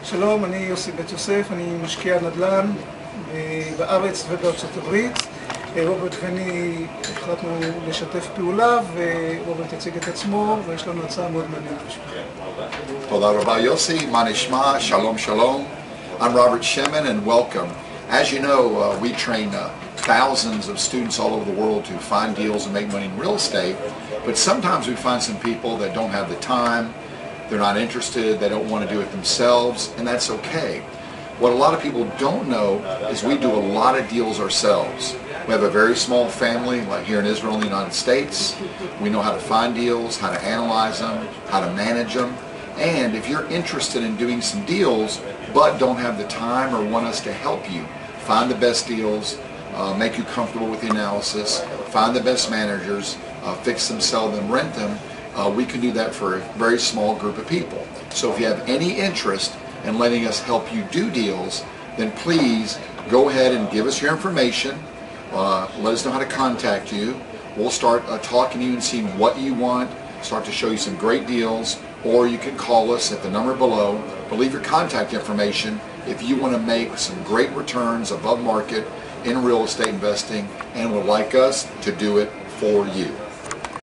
שלום, אני יוסי בית יוסף, אני משקיע נדל"ן בארץ ובארצות הברית. רוברט ואני החלטנו לשתף פעולה, ורוברט יציג את עצמו, ויש לנו הצעה מאוד מעניינת בשבילכם. תודה רבה יוסי, מה נשמע? Shalom, shalom. I'm Robert Shemin and welcome. As you know, we train thousands of students all over the world to find deals and make money in real estate, but sometimes we find some people that don't have the time, they're not interested, they don't want to do it themselves, and that's okay. What a lot of people don't know is we do a lot of deals ourselves. We have a very small family, like here in Israel and the United States. We know how to find deals, how to analyze them, how to manage them. And if you're interested in doing some deals, but don't have the time or want us to help you find the best deals, make you comfortable with the analysis, find the best managers, fix them, sell them, rent them, we can do that for a very small group of people. So if you have any interest in letting us help you do deals, then please go ahead and give us your information. Let us know how to contact you. We'll start talking to you and seeing what you want, start to show you some great deals, or you can call us at the number below. But leave your contact information if you want to make some great returns above market in real estate investing and would like us to do it for you.